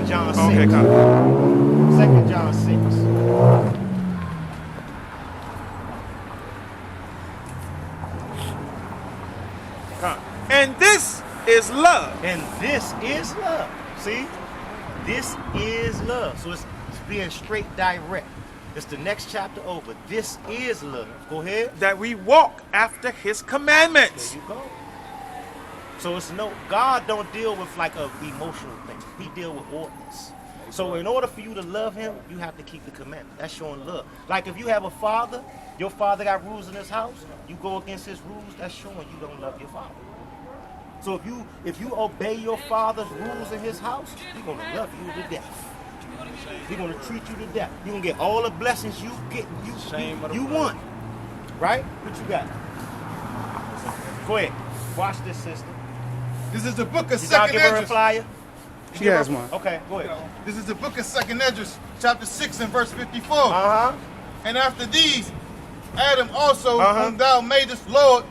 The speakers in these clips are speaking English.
2 John 6. Okay, copy. 2 John 6. And this is love. And this is love. See? This is love. So it's being straight direct. It's the next chapter over. This is love. Go ahead. That we walk after his commandments. There you go. So it's God don't deal with like a emotional thing. He deal with ordinance. So in order for you to love him, you have to keep the commandment. That's showing love. Like if you have a father, your father got rules in his house, you go against his rules, that's showing you don't love your father. So if you obey your father's rules in his house, he's gonna love you to death. He's gonna treat you to death. You're gonna get all the blessings you want. Right? What you got? Go ahead. Watch this, sister. This is the book of Did y'all Second give her a Esdras. flyer? She has one. Okay, go ahead. This is the book of Second Esdras, chapter 6 and verse 54. Uh-huh. And after these, Adam also, Uh-huh. whom thou madest Lord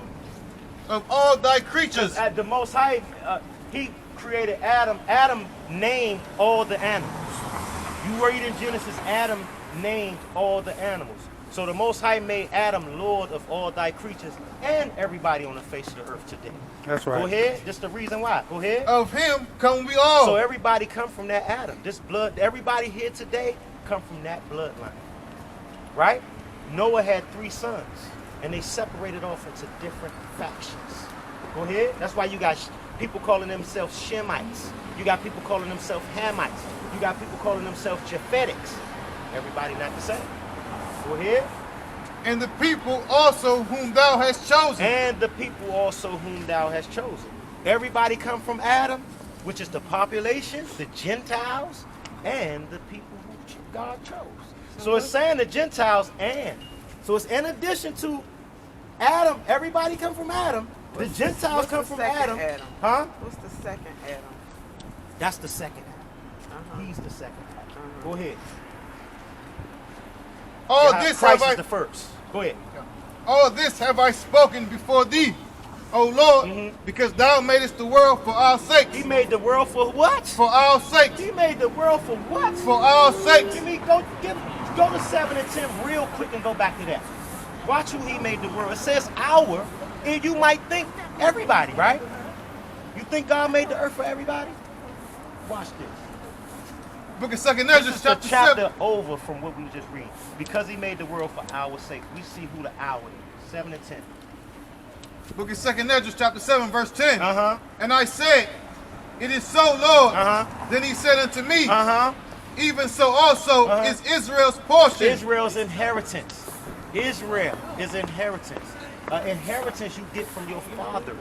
of all thy creatures. At the Most High, he created Adam. Adam named all the animals. You read in Genesis, Adam named all the animals. So the Most High made Adam Lord of all thy creatures and everybody on the face of the earth today. That's right. Go ahead. That's the reason why. Go ahead. Of him come we all. So everybody come from that Adam. This blood, everybody here today come from that bloodline. Right? Noah had 3 sons, and they separated off into different factions. Go ahead. That's why you got people calling themselves Shemites. You got people calling themselves Hamites. You got people calling themselves Japhetics. Everybody not the same. Go ahead. And the people also whom thou hast chosen. And the people also whom thou hast chosen. Everybody come from Adam, which is the population, the Gentiles, and the people who God chose. So it's saying the Gentiles and. So it's in addition to Adam, everybody come from Adam. The Gentiles come from Adam. Huh? What's the second Adam? That's the second Adam. He's the second Adam. Go ahead. All Yeah, this Christ have is I the first. Go ahead. all this have I spoken before thee, O Lord, because thou madest the world for our sakes. He made the world for what? For our sakes. He made the world for what? For our sakes. Give me go to 7 and 10 real quick and go back to that. Watch who he made the world. It says our, and you might think everybody, right? You think God made the earth for everybody? Watch this. Book of Second This Esdras, is the chapter chapter 7. over from what we just read. Because he made the world for our sake. We see who the our is. 7 and 10. Book of Second Esdras, chapter 7, verse 10. Uh-huh. And I said, it is so, Lord. Uh-huh. Then he said unto me, Uh-huh. even so also is Israel's portion. Israel's inheritance. Israel is inheritance. Inheritance you get from your father.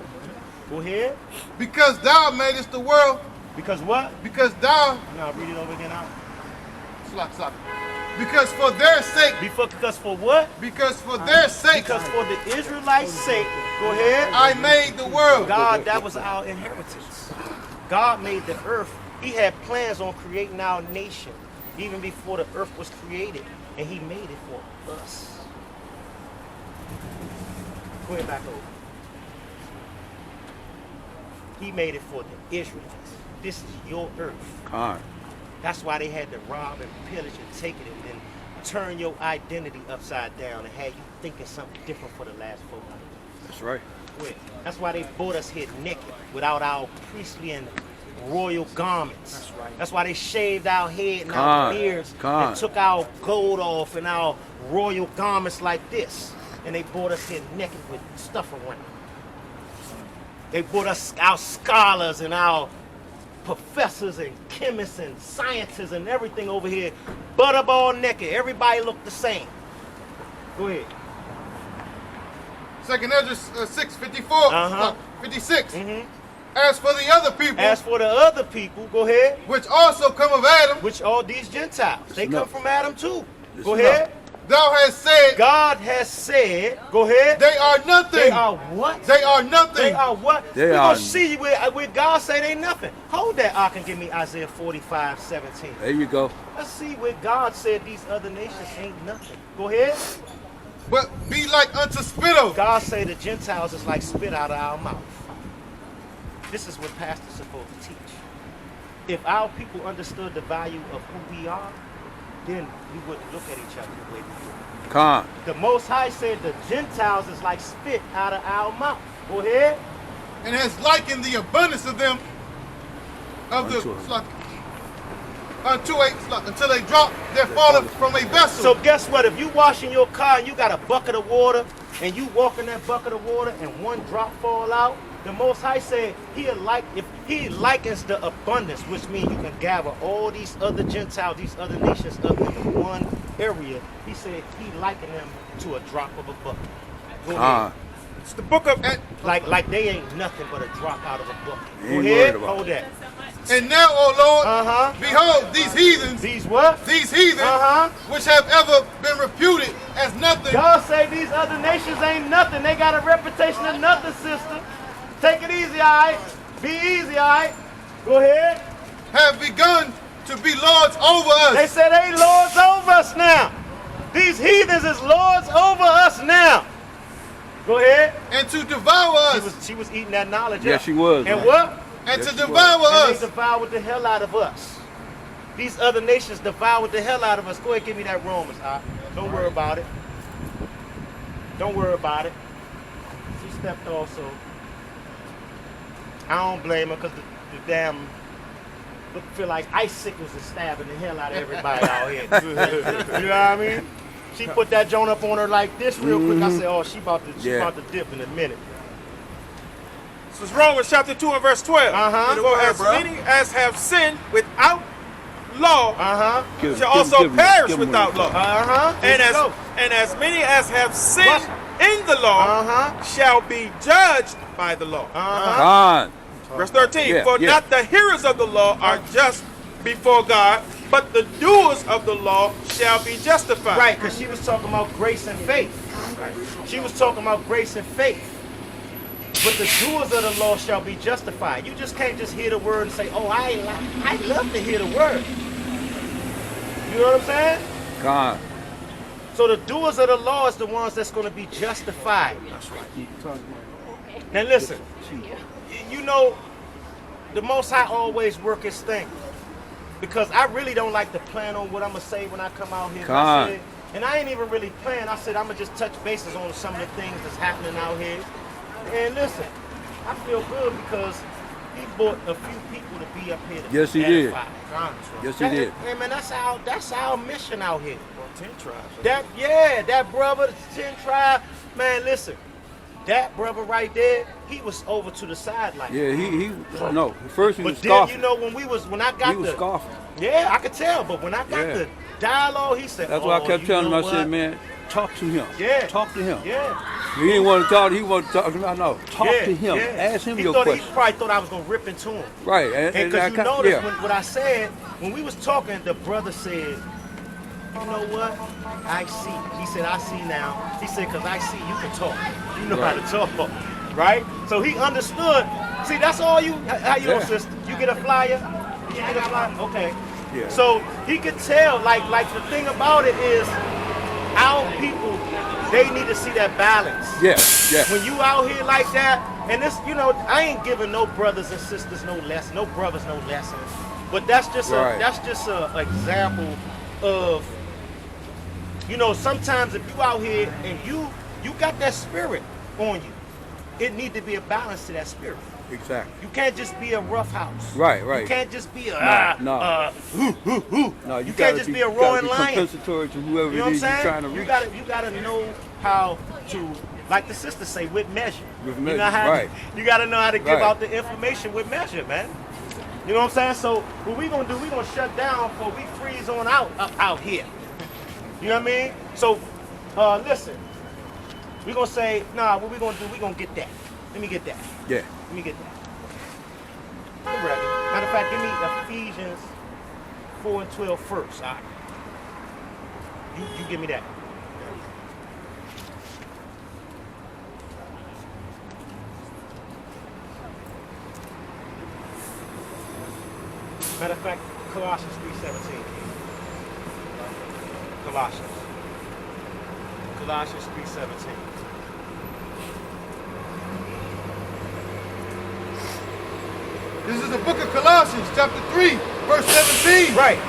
Go ahead. Because thou madest the world. Because what? Because thou. Now read it over again out. Stop. Because for their sake. Because for what? Because for their sake. Because for the Israelites' sake. Go ahead. I made the world. God, that was our inheritance. God made the earth. He had plans on creating our nation even before the earth was created. And he made it for us. Go ahead back over. He made it for the Israelites. This is your earth. God. That's why they had to rob and pillage and take it and then turn your identity upside down and have you thinking something different for the last 400 years. That's right. That's why they brought us here naked without our priestly and royal garments. That's right. That's why they shaved our head and our beards and took our gold off and our royal garments like this. And they brought us here naked with stuff around. They brought us our scholars and our professors and chemists and scientists and everything over here, butterball naked. Everybody looked the same. Go ahead. Second Esdras 6:54, 56. As for the other people. As for the other people, go ahead. Which also come of Adam. Which all these Gentiles. They come from Adam too. Go ahead. Thou hast said. God has said. Go ahead. They are nothing. They are what? They are nothing. They are what? They We're are. going to see where God say they nothing. Hold that ark and give me Isaiah 45:17. There you go. Let's see where God said these other nations ain't nothing. Go ahead. But be like unto spittle. God say the Gentiles is like spit out of our mouth. This is what pastors supposed to teach. if our people understood the value of who we are, then we wouldn't look at each other the way we do. Con. The Most High said the Gentiles is like spit out of our mouth. Go ahead. And has likened the abundance of them of the unto until they drop their falling from a vessel. So guess what? If you washing your car and you got a bucket of water and you walk in that bucket of water and one drop fall out, the Most High said if he likens the abundance, which means you can gather all these other Gentiles, these other nations up in one area. He said he likened them to a drop of a bucket. Go ahead. It's the book of... Like they ain't nothing but a drop out of a bucket. Go Ain't ahead, worried about hold that. And now, O Lord, behold, these heathens, These what? these heathens, which have ever been reputed as nothing, God say these other nations ain't nothing. They got a reputation of nothing, sister. Take it easy, all right? Be easy, all right? Go ahead. have begun to be lords over us. They say they lords over us now. These heathens is lords over us now. Go ahead. And to devour us. She was eating that knowledge. Yes, up. she was. And man. what? And Yes, to she devour And us. they devoured the hell out of us. These other nations devoured the hell out of us. Go ahead, give me that Romans. Don't worry about it. Don't worry about it. She stepped also. I don't blame her because the damn feel like icicles is stabbing the hell out of everybody out here. You know what I mean? She put that joint up on her like this real quick. I said, oh, she about to dip in a minute. This is Romans chapter 2 and verse 12. For as many as have sinned without law shall also perish without law. And as many as have sinned in the law shall be judged by the law. God. Verse 13. Yeah, For yeah. not the hearers of the law are just before God, but the doers of the law shall be justified. Right, because she was talking about grace and faith. She was talking about grace and faith. But the doers of the law shall be justified. You just can't just hear the word and say, oh, I love to hear the word. You know what I'm saying? God. So the doers of the law is the ones that's going to be justified. That's right. Now listen, you know, the Most High always work his thing. Because I really don't like to plan on what I'm going to say when I come out here. God. And I ain't even really planned. I said I'm going to just touch bases on some of the things that's happening out here. And listen, I feel good because he brought a few people to be up here to Yes, he did. edify. Yes, he did. Hey, man, that's our mission out here. 10 tribes. That brother, the 10 tribes. Man, listen, that brother right there, he was over to the sideline. Yeah, no. First he was But then, scoffing. you know, when I got He was scoffing. Yeah, I could tell. But when I got the dialogue, he said, That's why I kept telling him. I said, what? man, talk to him. Yeah. Talk to him. Yeah. He didn't want to talk. He wanted to talk. No. Talk to him. Yeah. Ask him He your thought question. He probably thought I was going to rip into him. Right. And because you noticed what I said, when we was talking, the brother said, you know what? I see. He said, I see now. He said, because I see you can talk. You know how to talk. Right? So he understood. See, that's all you. How you doing, sister? You get a flyer? You get a flyer? Okay. Yeah. So he could tell, like the thing about it is, our people, they need to see that balance. Yeah. When you out here like that, and this, you know, I ain't giving no brothers and sisters no lesson, no brothers no lessons. But that's just a example of, you know, sometimes if you out here and you got that spirit on you, it need to be a balance to that spirit. Exactly. You can't just be a rough house. Right. You can't just be a No, you can't just be a roaring lion. Compensatory to whoever You know it what is I'm you're trying to saying? reach. You gotta know how to, like the sisters say, with measure. With You measure, know how right. You gotta know how to give Right. out the information with measure, man. You know what I'm saying? So what we gonna do? We gonna shut down before we freeze on out here. You know what I mean? So listen, we gonna say, nah. What we gonna do? We gonna get that. Let me get that. Yeah. Let me get that. I'm ready. Matter of fact, give me Ephesians 4 and 12 first. All right. You give me that. Matter of fact, Colossians 3:17. Colossians 3:17. This is the book of Colossians, chapter 3, verse 17. Right.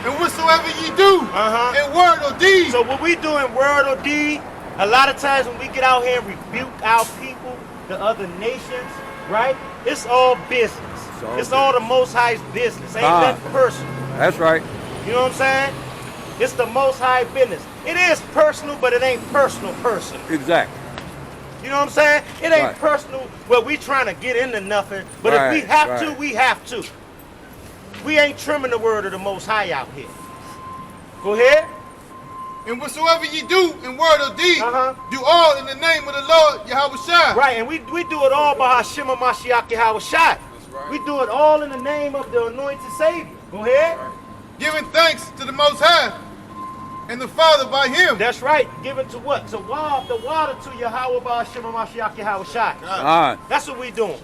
And whatsoever ye do, in word or deed. So what we do in word or deed, a lot of times when we get out here and rebuke our people, the other nations, right? It's all business. It's all the Most High's business. Ain't nothing personal. That's right. You know what I'm saying? It's the Most High business. It is personal, but it ain't personal. Exactly. You know what I'm saying? It ain't personal. Well, we trying to get into nothing, but if we have to, we have to. We ain't trimming the word of the Most High out here. Go ahead. And whatsoever ye do in word or deed, do all in the name of the Lord Yahweh Shai. Right, and we do it all by Hashem Mashiach Yahweh Shai. We do it all in the name of the anointed Savior. Go ahead. Giving thanks to the Most High and the Father by Him. That's right. Giving to what? To the water to Yahweh by Hashem Mashiach Yahweh Shai. That's what we doing.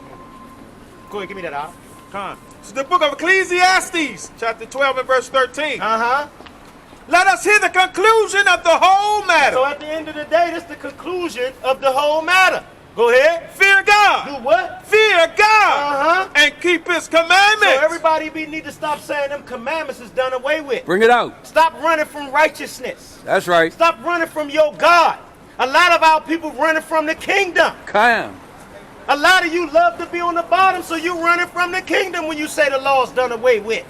Go ahead, give me that out. Come on. It's the book of Ecclesiastes, chapter 12 and verse 13. Let us hear the conclusion of the whole matter. So at the end of the day, this is the conclusion of the whole matter. Go ahead. Fear God. Do what? Fear God. And keep His commandments. So everybody need to stop saying them commandments is done away with. Bring it out. Stop running from righteousness. That's right. Stop running from your God. A lot of our people running from the kingdom. A lot of you love to be on the bottom, so you running from the kingdom when you say the law's done away with.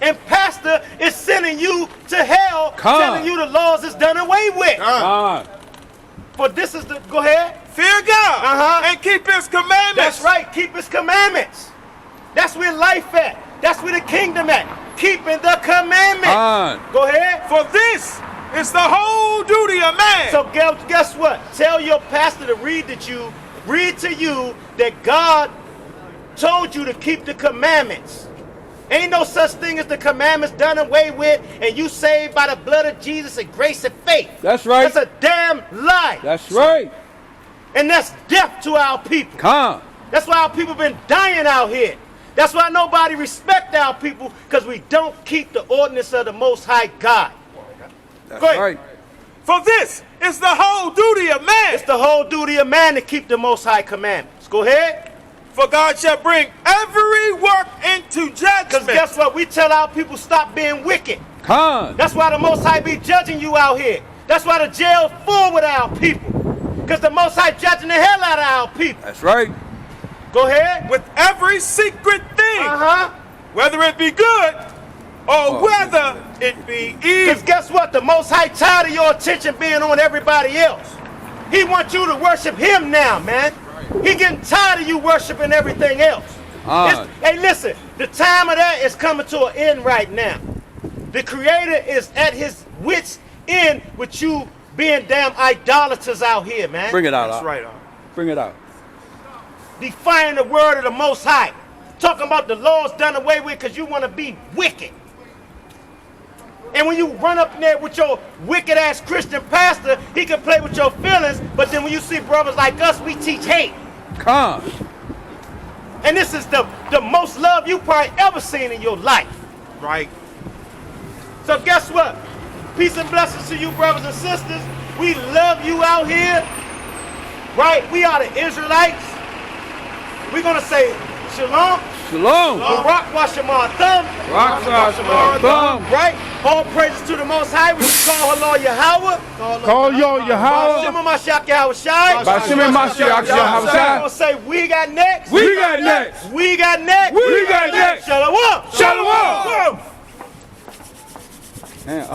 And pastor is sending you to hell, telling you the laws is done away with. But this is the, go ahead. Fear God and keep His commandments. That's right, keep His commandments. That's where life at. That's where the kingdom at. Keeping the commandments. Go ahead. For this is the whole duty of man. So guess what? Tell your pastor to read to you that God told you to keep the commandments. Ain't no such thing as the commandments done away with and you saved by the blood of Jesus and grace and faith. That's right. That's a damn lie. That's right. And that's death to our people. That's why our people been dying out here. That's why nobody respect our people, because we don't keep the ordinance of the Most High God. That's right. For this is the whole duty of man. It's the whole duty of man to keep the Most High commandments. Go ahead. For God shall bring every work into judgment. Because guess what? We tell our people stop being wicked. That's why the Most High be judging you out here. That's why the jail's full with our people. Because the Most High judging the hell out of our people. That's right. Go ahead. With every secret thing. Whether it be good or whether it be evil. Because guess what? The Most High tired of your attention being on everybody else. He wants you to worship Him now, man. He getting tired of you worshiping everything else. Hey, listen, the time of that is coming to an end right now. The Creator is at His wits' end with you being damn idolaters out here, man. Bring it out. That's right. Bring it out. Defying the word of the Most High. Talking about the laws done away with because you want to be wicked. And when you run up in there with your wicked ass Christian pastor, he can play with your feelings, but then when you see brothers like us, we teach hate. And this is the most love you probably ever seen in your life. Right. So guess what? Peace and blessings to you, brothers and sisters. We love you out here. Right? We are the Israelites. We're going to say shalom. Shalom. Barak Washamar-thum. Right? All praises to the Most High. We call Allah Yahweh. Call yo Yahweh. Shema Mashiach Yahweh Shai. By Shema Mashiach Yahweh Shai. I'm going to say we got next. We got next. We got next. We got next. Shalom. Shalom. Man,